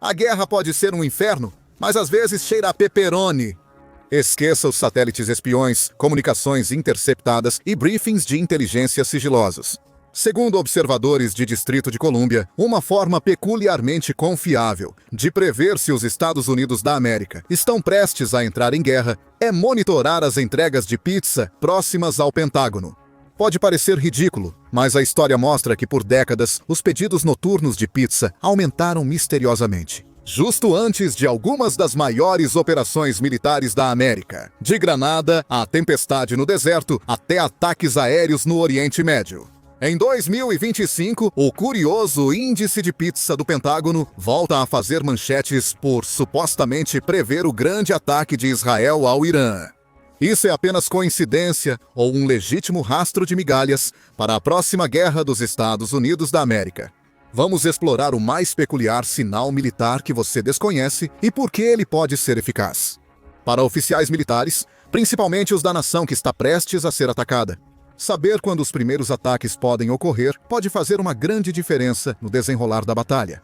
A guerra pode ser um inferno, mas às vezes cheira a pepperoni. Esqueça os satélites espiões, comunicações interceptadas e briefings de inteligência sigilosos. Segundo observadores de Distrito de Colômbia, uma forma peculiarmente confiável de prever se os Estados Unidos da América estão prestes a entrar em guerra é monitorar as entregas de pizza próximas ao Pentágono. Pode parecer ridículo, mas a história mostra que por décadas os pedidos noturnos de pizza aumentaram misteriosamente, justo antes de algumas das maiores operações militares da América, de Granada à tempestade no deserto até ataques aéreos no Oriente Médio. Em 2025, o curioso índice de pizza do Pentágono volta a fazer manchetes por supostamente prever o grande ataque de Israel ao Irã. Isso é apenas coincidência ou um legítimo rastro de migalhas para a próxima guerra dos Estados Unidos da América? Vamos explorar o mais peculiar sinal militar que você desconhece e por que ele pode ser eficaz. Para oficiais militares, principalmente os da nação que está prestes a ser atacada, saber quando os primeiros ataques podem ocorrer pode fazer uma grande diferença no desenrolar da batalha.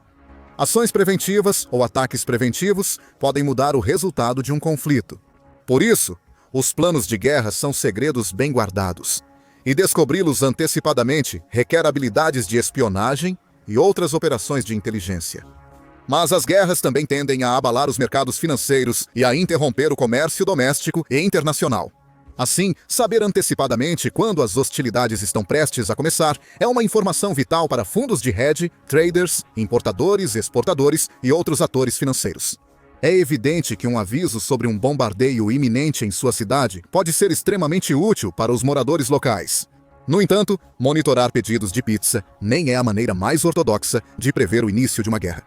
Ações preventivas ou ataques preventivos podem mudar o resultado de um conflito. Por isso, os planos de guerra são segredos bem guardados, e descobri-los antecipadamente requer habilidades de espionagem e outras operações de inteligência. Mas as guerras também tendem a abalar os mercados financeiros e a interromper o comércio doméstico e internacional. Assim, saber antecipadamente quando as hostilidades estão prestes a começar é uma informação vital para fundos de hedge, traders, importadores, exportadores e outros atores financeiros. É evidente que um aviso sobre um bombardeio iminente em sua cidade pode ser extremamente útil para os moradores locais. No entanto, monitorar pedidos de pizza nem é a maneira mais ortodoxa de prever o início de uma guerra.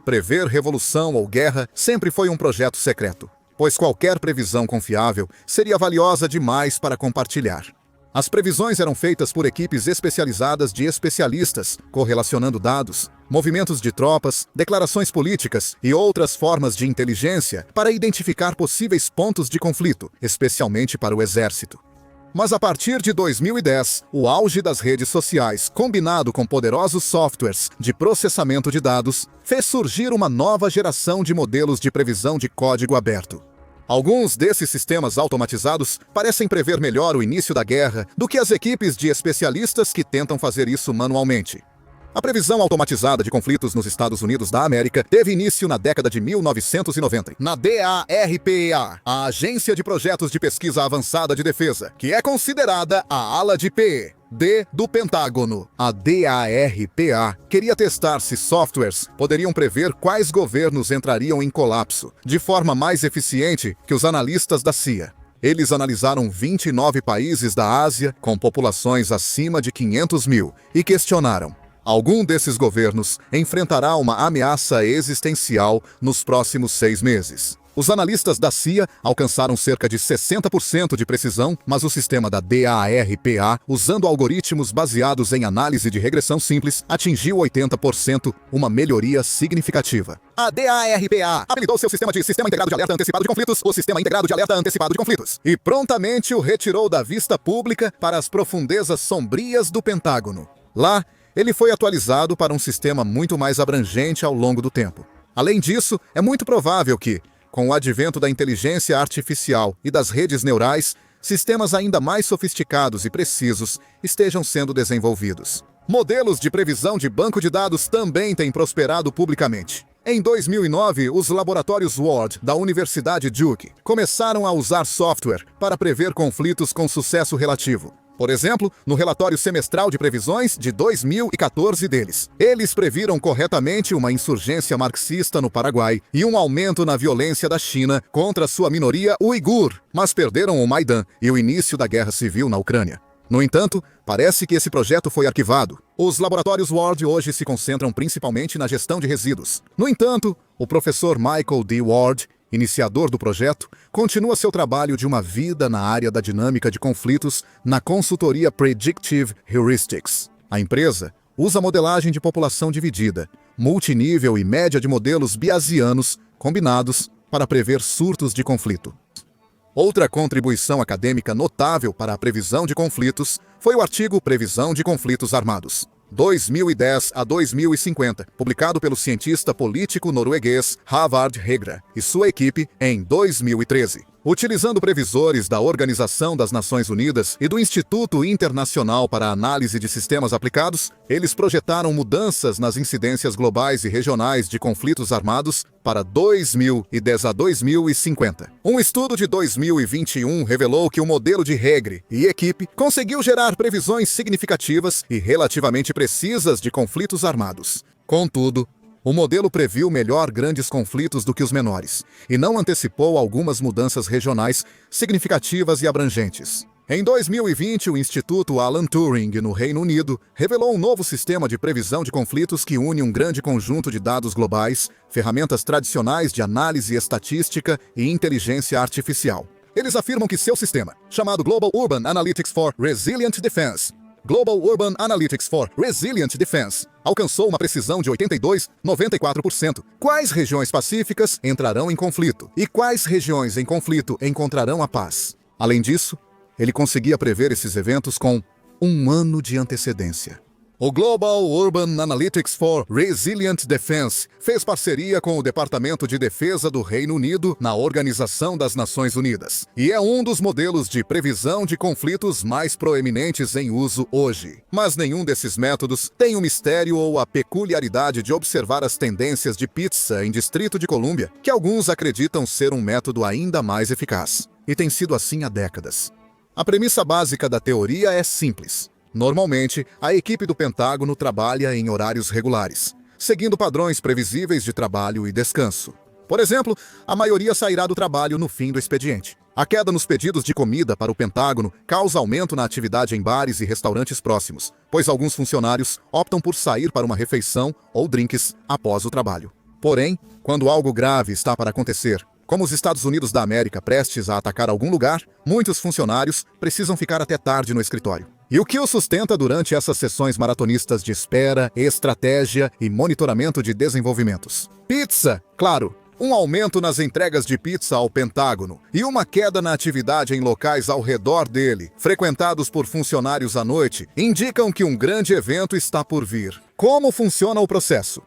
Prever revolução ou guerra sempre foi um projeto secreto, pois qualquer previsão confiável seria valiosa demais para compartilhar. As previsões eram feitas por equipes especializadas de especialistas, correlacionando dados, movimentos de tropas, declarações políticas e outras formas de inteligência para identificar possíveis pontos de conflito, especialmente para o exército. Mas a partir de 2010, o auge das redes sociais, combinado com poderosos softwares de processamento de dados, fez surgir uma nova geração de modelos de previsão de código aberto. Alguns desses sistemas automatizados parecem prever melhor o início da guerra do que as equipes de especialistas que tentam fazer isso manualmente. A previsão automatizada de conflitos nos Estados Unidos da América teve início na década de 1990, na DARPA, a Agência de Projetos de Pesquisa Avançada de Defesa, que é considerada a ala de P&D do Pentágono. A DARPA queria testar se softwares poderiam prever quais governos entrariam em colapso, de forma mais eficiente que os analistas da CIA. Eles analisaram 29 países da Ásia com populações acima de 500 mil e questionaram: algum desses governos enfrentará uma ameaça existencial nos próximos 6 meses. Os analistas da CIA alcançaram cerca de 60% de precisão, mas o sistema da DARPA, usando algoritmos baseados em análise de regressão simples, atingiu 80%, uma melhoria significativa. A DARPA habilitou seu sistema de Sistema Integrado de Alerta Antecipado de Conflitos, o Sistema Integrado de Alerta Antecipado de Conflitos, e prontamente o retirou da vista pública para as profundezas sombrias do Pentágono. Lá, ele foi atualizado para um sistema muito mais abrangente ao longo do tempo. Além disso, é muito provável que, com o advento da inteligência artificial e das redes neurais, sistemas ainda mais sofisticados e precisos estejam sendo desenvolvidos. Modelos de previsão de banco de dados também têm prosperado publicamente. Em 2009, os laboratórios Ward da Universidade Duke começaram a usar software para prever conflitos com sucesso relativo. Por exemplo, no relatório semestral de previsões de 2014 deles, eles previram corretamente uma insurgência marxista no Paraguai e um aumento na violência da China contra sua minoria uigur, mas perderam o Maidan e o início da guerra civil na Ucrânia. No entanto, parece que esse projeto foi arquivado. Os laboratórios Ward hoje se concentram principalmente na gestão de resíduos. No entanto, o professor Michael D. Ward, iniciador do projeto, continua seu trabalho de uma vida na área da dinâmica de conflitos na consultoria Predictive Heuristics. A empresa usa modelagem de população dividida, multinível e média de modelos bayesianos combinados para prever surtos de conflito. Outra contribuição acadêmica notável para a previsão de conflitos foi o artigo Previsão de Conflitos Armados. 2010 a 2050, publicado pelo cientista político norueguês Havard Hegra e sua equipe em 2013. Utilizando previsores da Organização das Nações Unidas e do Instituto Internacional para a Análise de Sistemas Aplicados, eles projetaram mudanças nas incidências globais e regionais de conflitos armados para 2010 a 2050. Um estudo de 2021 revelou que o modelo de Hegra e equipe conseguiu gerar previsões significativas e relativamente precisas de conflitos armados. Contudo, o modelo previu melhor grandes conflitos do que os menores, e não antecipou algumas mudanças regionais significativas e abrangentes. Em 2020, o Instituto Alan Turing, no Reino Unido, revelou um novo sistema de previsão de conflitos que une um grande conjunto de dados globais, ferramentas tradicionais de análise estatística e inteligência artificial. Eles afirmam que seu sistema, chamado Global Urban Analytics for Resilient Defense, alcançou uma precisão de 82,94%. Quais regiões pacíficas entrarão em conflito? E quais regiões em conflito encontrarão a paz? Além disso, ele conseguia prever esses eventos com um ano de antecedência. O Global Urban Analytics for Resilient Defense fez parceria com o Departamento de Defesa do Reino Unido na Organização das Nações Unidas e é um dos modelos de previsão de conflitos mais proeminentes em uso hoje. Mas nenhum desses métodos tem o mistério ou a peculiaridade de observar as tendências de pizza em Distrito de Colômbia, que alguns acreditam ser um método ainda mais eficaz. E tem sido assim há décadas. A premissa básica da teoria é simples. Normalmente, a equipe do Pentágono trabalha em horários regulares, seguindo padrões previsíveis de trabalho e descanso. Por exemplo, a maioria sairá do trabalho no fim do expediente. A queda nos pedidos de comida para o Pentágono causa aumento na atividade em bares e restaurantes próximos, pois alguns funcionários optam por sair para uma refeição ou drinks após o trabalho. Porém, quando algo grave está para acontecer, como os Estados Unidos da América prestes a atacar algum lugar, muitos funcionários precisam ficar até tarde no escritório. E o que o sustenta durante essas sessões maratonistas de espera, estratégia e monitoramento de desenvolvimentos? Pizza, claro. Um aumento nas entregas de pizza ao Pentágono e uma queda na atividade em locais ao redor dele, frequentados por funcionários à noite, indicam que um grande evento está por vir. Como funciona o processo?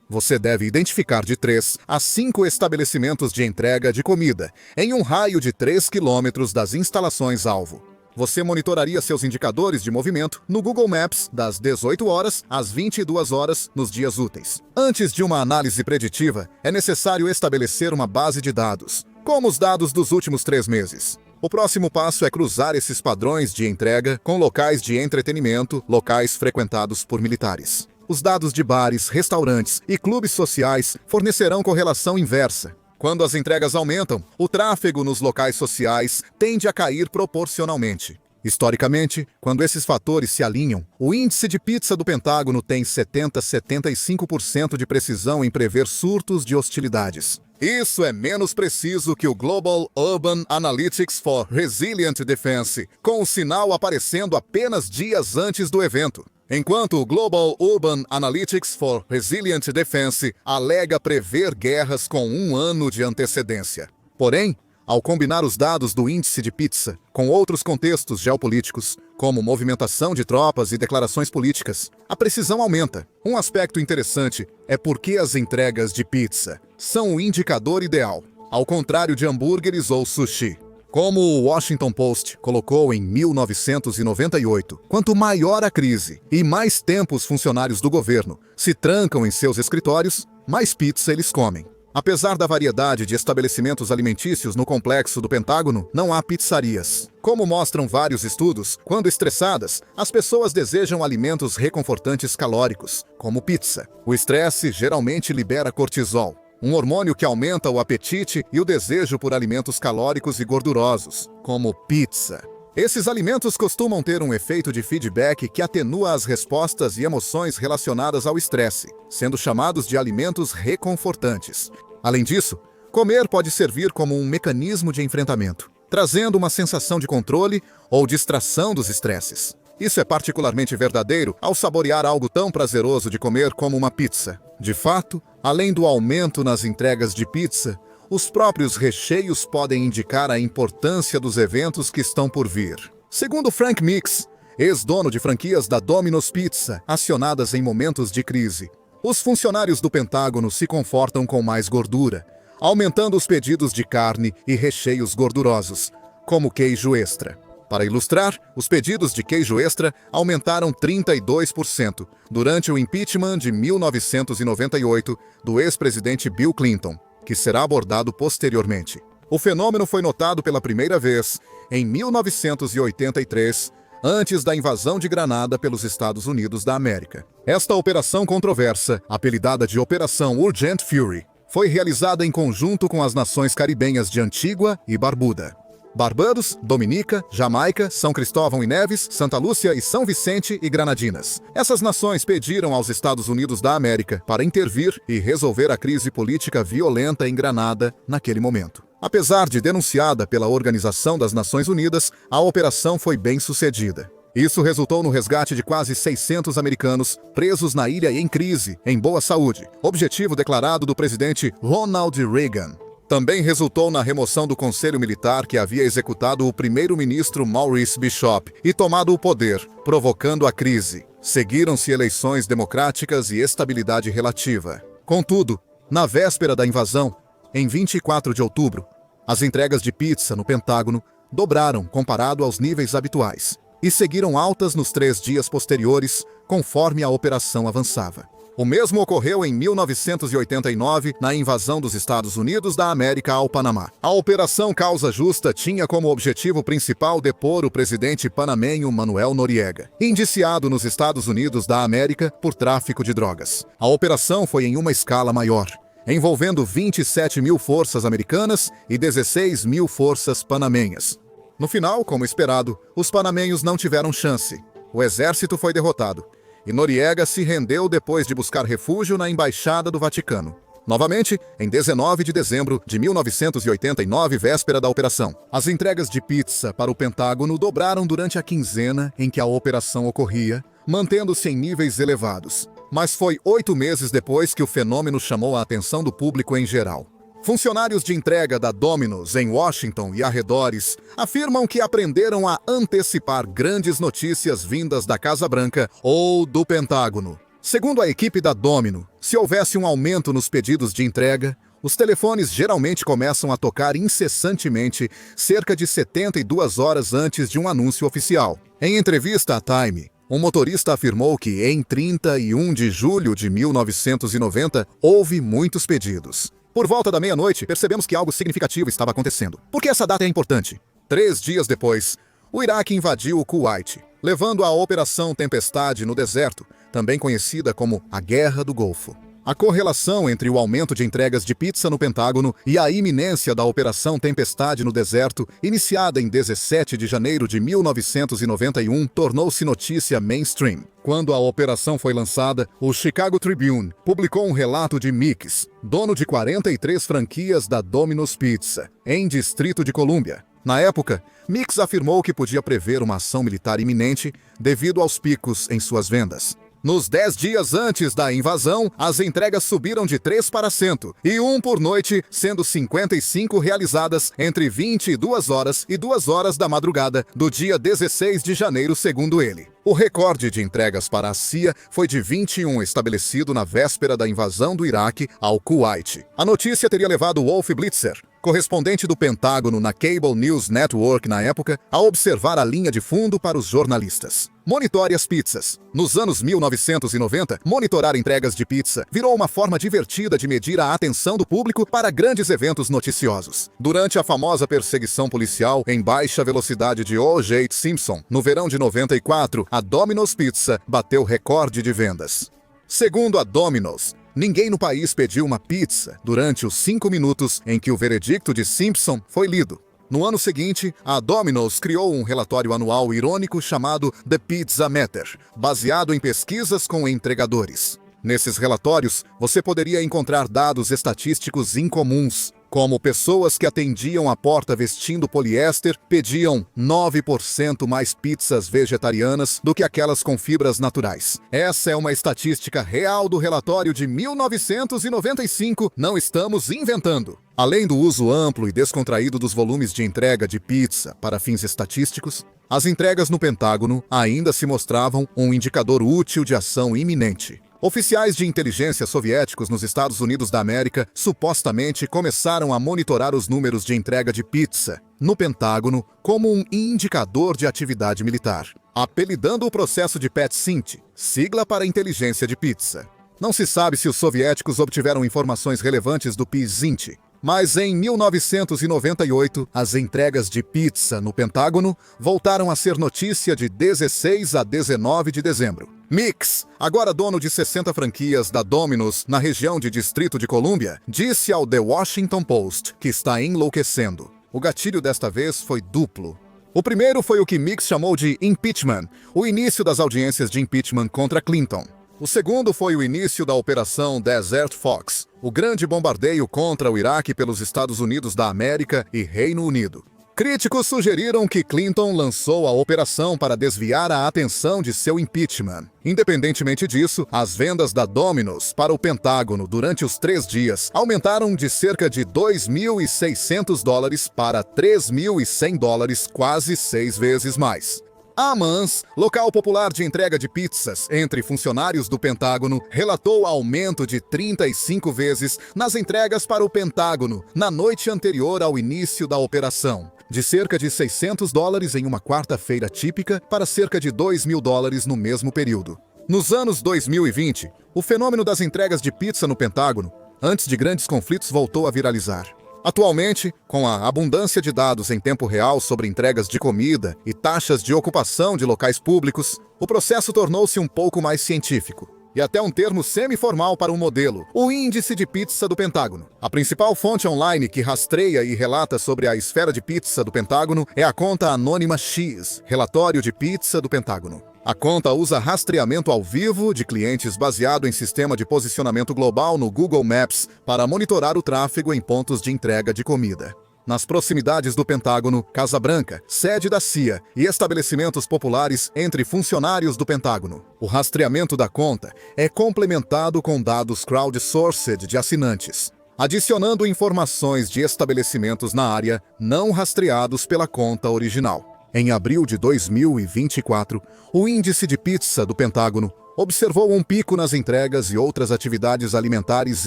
Você deve identificar de 3 a 5 estabelecimentos de entrega de comida, em um raio de 3 quilômetros das instalações-alvo. Você monitoraria seus indicadores de movimento no Google Maps das 18 horas às 22 horas nos dias úteis. Antes de uma análise preditiva, é necessário estabelecer uma base de dados, como os dados dos últimos 3 meses. O próximo passo é cruzar esses padrões de entrega com locais de entretenimento, locais frequentados por militares. Os dados de bares, restaurantes e clubes sociais fornecerão correlação inversa. Quando as entregas aumentam, o tráfego nos locais sociais tende a cair proporcionalmente. Historicamente, quando esses fatores se alinham, o índice de pizza do Pentágono tem 70-75% de precisão em prever surtos de hostilidades. Isso é menos preciso que o Global Urban Analytics for Resilient Defense, com o sinal aparecendo apenas dias antes do evento. Enquanto o Global Urban Analytics for Resilient Defense alega prever guerras com um ano de antecedência. Porém, ao combinar os dados do índice de pizza com outros contextos geopolíticos, como movimentação de tropas e declarações políticas, a precisão aumenta. Um aspecto interessante é porque as entregas de pizza são o indicador ideal, ao contrário de hambúrgueres ou sushi. Como o Washington Post colocou em 1998, quanto maior a crise e mais tempo os funcionários do governo se trancam em seus escritórios, mais pizza eles comem. Apesar da variedade de estabelecimentos alimentícios no complexo do Pentágono, não há pizzarias. Como mostram vários estudos, quando estressadas, as pessoas desejam alimentos reconfortantes calóricos, como pizza. O estresse geralmente libera cortisol, um hormônio que aumenta o apetite e o desejo por alimentos calóricos e gordurosos, como pizza. Esses alimentos costumam ter um efeito de feedback que atenua as respostas e emoções relacionadas ao estresse, sendo chamados de alimentos reconfortantes. Além disso, comer pode servir como um mecanismo de enfrentamento, trazendo uma sensação de controle ou distração dos estresses. Isso é particularmente verdadeiro ao saborear algo tão prazeroso de comer como uma pizza. De fato, além do aumento nas entregas de pizza, os próprios recheios podem indicar a importância dos eventos que estão por vir. Segundo Frank Mix, ex-dono de franquias da Domino's Pizza, acionadas em momentos de crise. Os funcionários do Pentágono se confortam com mais gordura, aumentando os pedidos de carne e recheios gordurosos, como queijo extra. Para ilustrar, os pedidos de queijo extra aumentaram 32% durante o impeachment de 1998 do ex-presidente Bill Clinton, que será abordado posteriormente. O fenômeno foi notado pela primeira vez em 1983, antes da invasão de Granada pelos Estados Unidos da América. Esta operação controversa, apelidada de Operação Urgent Fury, foi realizada em conjunto com as nações caribenhas de Antígua e Barbuda. Barbados, Dominica, Jamaica, São Cristóvão e Neves, Santa Lúcia e São Vicente e Granadinas. Essas nações pediram aos Estados Unidos da América para intervir e resolver a crise política violenta em Granada naquele momento. Apesar de denunciada pela Organização das Nações Unidas, a operação foi bem sucedida. Isso resultou no resgate de quase 600 americanos presos na ilha em crise, em boa saúde, objetivo declarado do presidente Ronald Reagan. Também resultou na remoção do Conselho Militar que havia executado o primeiro-ministro Maurice Bishop e tomado o poder, provocando a crise. Seguiram-se eleições democráticas e estabilidade relativa. Contudo, na véspera da invasão, em 24 de outubro, as entregas de pizza no Pentágono dobraram comparado aos níveis habituais e seguiram altas nos 3 dias posteriores, conforme a operação avançava. O mesmo ocorreu em 1989, na invasão dos Estados Unidos da América ao Panamá. A Operação Causa Justa tinha como objetivo principal depor o presidente panamenho Manuel Noriega, indiciado nos Estados Unidos da América por tráfico de drogas. A operação foi em uma escala maior, envolvendo 27 mil forças americanas e 16 mil forças panamenhas. No final, como esperado, os panamenhos não tiveram chance. O exército foi derrotado e Noriega se rendeu depois de buscar refúgio na Embaixada do Vaticano. Novamente, em 19 de dezembro de 1989, véspera da operação, as entregas de pizza para o Pentágono dobraram durante a quinzena em que a operação ocorria, mantendo-se em níveis elevados. Mas foi 8 meses depois que o fenômeno chamou a atenção do público em geral. Funcionários de entrega da Domino's em Washington e arredores afirmam que aprenderam a antecipar grandes notícias vindas da Casa Branca ou do Pentágono. Segundo a equipe da Domino, se houvesse um aumento nos pedidos de entrega, os telefones geralmente começam a tocar incessantemente cerca de 72 horas antes de um anúncio oficial. Em entrevista à Time, um motorista afirmou que em 31 de julho de 1990 houve muitos pedidos. Por volta da meia-noite, percebemos que algo significativo estava acontecendo. Por que essa data é importante? 3 dias depois, o Iraque invadiu o Kuwait, levando à Operação Tempestade no Deserto, também conhecida como a Guerra do Golfo. A correlação entre o aumento de entregas de pizza no Pentágono e a iminência da Operação Tempestade no Deserto, iniciada em 17 de janeiro de 1991, tornou-se notícia mainstream. Quando a operação foi lançada, o Chicago Tribune publicou um relato de Mix, dono de 43 franquias da Domino's Pizza, em Distrito de Colômbia. Na época, Mix afirmou que podia prever uma ação militar iminente devido aos picos em suas vendas. Nos 10 dias antes da invasão, as entregas subiram de 3 para 100, e 1 por noite, sendo 55 realizadas entre 22 horas e 2 horas da madrugada do dia 16 de janeiro, segundo ele. O recorde de entregas para a CIA foi de 21, estabelecido na véspera da invasão do Iraque ao Kuwait. A notícia teria levado Wolf Blitzer, correspondente do Pentágono na Cable News Network na época, a observar a linha de fundo para os jornalistas. Monitore as pizzas. Nos anos 1990, monitorar entregas de pizza virou uma forma divertida de medir a atenção do público para grandes eventos noticiosos. Durante a famosa perseguição policial em baixa velocidade de O.J. Simpson, no verão de 94, a Domino's Pizza bateu recorde de vendas. Segundo a Domino's, ninguém no país pediu uma pizza durante os 5 minutos em que o veredicto de Simpson foi lido. No ano seguinte, a Domino's criou um relatório anual irônico chamado The Pizza Meter, baseado em pesquisas com entregadores. Nesses relatórios, você poderia encontrar dados estatísticos incomuns. como pessoas que atendiam a porta vestindo poliéster pediam 9% mais pizzas vegetarianas do que aquelas com fibras naturais. Essa é uma estatística real do relatório de 1995, não estamos inventando. Além do uso amplo e descontraído dos volumes de entrega de pizza para fins estatísticos, as entregas no Pentágono ainda se mostravam um indicador útil de ação iminente. Oficiais de inteligência soviéticos nos Estados Unidos da América supostamente começaram a monitorar os números de entrega de pizza no Pentágono como um indicador de atividade militar, apelidando o processo de PET-CINT, sigla para inteligência de pizza. Não se sabe se os soviéticos obtiveram informações relevantes do PIS-CINT, mas em 1998, as entregas de pizza no Pentágono voltaram a ser notícia de 16 a 19 de dezembro. Mix, agora dono de 60 franquias da Domino's na região de Distrito de Colômbia, disse ao The Washington Post que está enlouquecendo. O gatilho desta vez foi duplo. O primeiro foi o que Mix chamou de impeachment, o início das audiências de impeachment contra Clinton. O segundo foi o início da Operação Desert Fox, o grande bombardeio contra o Iraque pelos Estados Unidos da América e Reino Unido. Críticos sugeriram que Clinton lançou a operação para desviar a atenção de seu impeachment. Independentemente disso, as vendas da Domino's para o Pentágono durante os 3 dias aumentaram de cerca de $2.600 para $3.100, quase 6 vezes mais. Amans, local popular de entrega de pizzas entre funcionários do Pentágono, relatou aumento de 35 vezes nas entregas para o Pentágono na noite anterior ao início da operação, de cerca de $600 em uma quarta-feira típica para cerca de $2.000 no mesmo período. Nos anos 2020, o fenômeno das entregas de pizza no Pentágono, antes de grandes conflitos, voltou a viralizar. Atualmente, com a abundância de dados em tempo real sobre entregas de comida e taxas de ocupação de locais públicos, o processo tornou-se um pouco mais científico. E até um termo semi-formal para um modelo, o Índice de Pizza do Pentágono. A principal fonte online que rastreia e relata sobre a esfera de pizza do Pentágono é a conta anônima X, Relatório de Pizza do Pentágono. A conta usa rastreamento ao vivo de clientes baseado em sistema de posicionamento global no Google Maps para monitorar o tráfego em pontos de entrega de comida. Nas proximidades do Pentágono, Casa Branca, sede da CIA, e estabelecimentos populares entre funcionários do Pentágono. O rastreamento da conta é complementado com dados crowdsourced de assinantes, adicionando informações de estabelecimentos na área não rastreados pela conta original. Em abril de 2024, o Índice de Pizza do Pentágono observou um pico nas entregas e outras atividades alimentares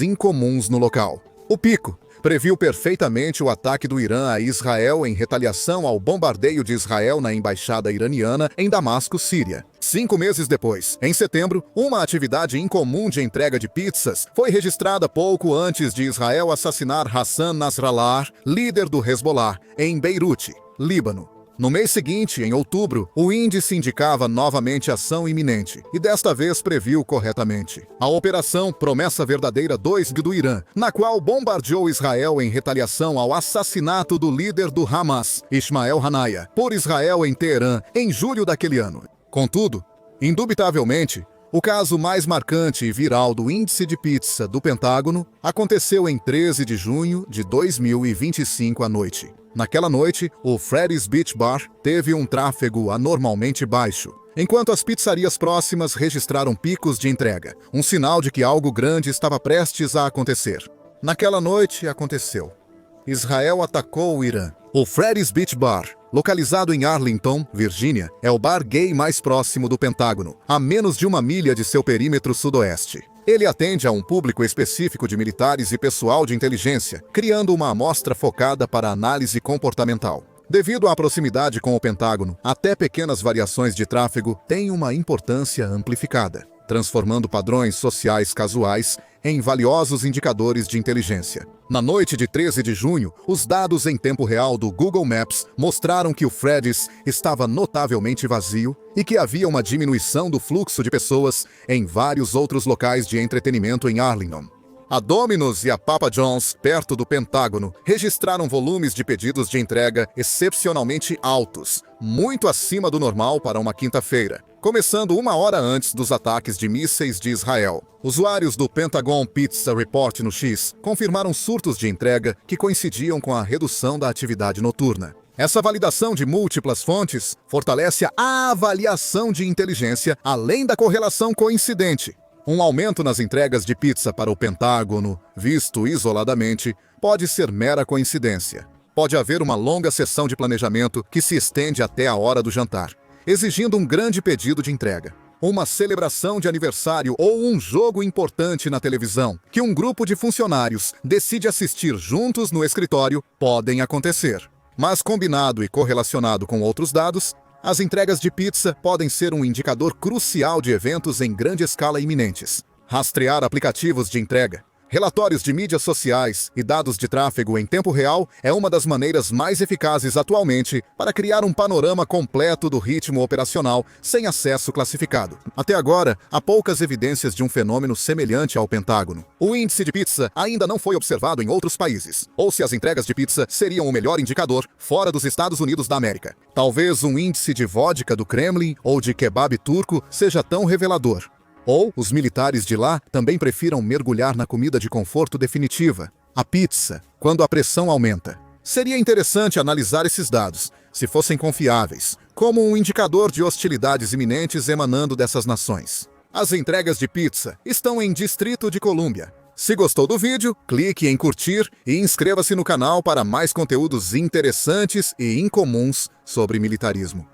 incomuns no local. O pico previu perfeitamente o ataque do Irã a Israel em retaliação ao bombardeio de Israel na embaixada iraniana em Damasco, Síria. 5 meses depois, em setembro, uma atividade incomum de entrega de pizzas foi registrada pouco antes de Israel assassinar Hassan Nasrallah, líder do Hezbollah, em Beirute, Líbano. No mês seguinte, em outubro, o índice indicava novamente ação iminente, e desta vez previu corretamente. A Operação Promessa Verdadeira 2 do Irã, na qual bombardeou Israel em retaliação ao assassinato do líder do Hamas, Ismael Haniyeh, por Israel em Teherã, em julho daquele ano. Contudo, indubitavelmente, o caso mais marcante e viral do Índice de Pizza do Pentágono aconteceu em 13 de junho de 2025 à noite. Naquela noite, o Freddy's Beach Bar teve um tráfego anormalmente baixo, enquanto as pizzarias próximas registraram picos de entrega, um sinal de que algo grande estava prestes a acontecer. Naquela noite, aconteceu. Israel atacou o Irã. O Freddy's Beach Bar, localizado em Arlington, Virgínia, é o bar gay mais próximo do Pentágono, a menos de 1 milha de seu perímetro sudoeste. Ele atende a um público específico de militares e pessoal de inteligência, criando uma amostra focada para análise comportamental. Devido à proximidade com o Pentágono, até pequenas variações de tráfego têm uma importância amplificada, transformando padrões sociais casuais em valiosos indicadores de inteligência. Na noite de 13 de junho, os dados em tempo real do Google Maps mostraram que o Freddy's estava notavelmente vazio e que havia uma diminuição do fluxo de pessoas em vários outros locais de entretenimento em Arlington. A Domino's e a Papa John's, perto do Pentágono, registraram volumes de pedidos de entrega excepcionalmente altos, muito acima do normal para uma quinta-feira. começando 1 hora antes dos ataques de mísseis de Israel. Usuários do Pentagon Pizza Report no X confirmaram surtos de entrega que coincidiam com a redução da atividade noturna. Essa validação de múltiplas fontes fortalece a avaliação de inteligência, além da correlação coincidente. Um aumento nas entregas de pizza para o Pentágono, visto isoladamente, pode ser mera coincidência. Pode haver uma longa sessão de planejamento que se estende até a hora do jantar, exigindo um grande pedido de entrega. Uma celebração de aniversário ou um jogo importante na televisão, que um grupo de funcionários decide assistir juntos no escritório, podem acontecer. Mas combinado e correlacionado com outros dados, as entregas de pizza podem ser um indicador crucial de eventos em grande escala iminentes. Rastrear aplicativos de entrega, relatórios de mídias sociais e dados de tráfego em tempo real é uma das maneiras mais eficazes atualmente para criar um panorama completo do ritmo operacional sem acesso classificado. Até agora, há poucas evidências de um fenômeno semelhante ao Pentágono. O índice de pizza ainda não foi observado em outros países, ou se as entregas de pizza seriam o melhor indicador fora dos Estados Unidos da América. Talvez um índice de vodka do Kremlin ou de kebab turco seja tão revelador. Ou os militares de lá também prefiram mergulhar na comida de conforto definitiva, a pizza, quando a pressão aumenta. Seria interessante analisar esses dados, se fossem confiáveis, como um indicador de hostilidades iminentes emanando dessas nações. As entregas de pizza estão em Distrito de Colômbia. Se gostou do vídeo, clique em curtir e inscreva-se no canal para mais conteúdos interessantes e incomuns sobre militarismo.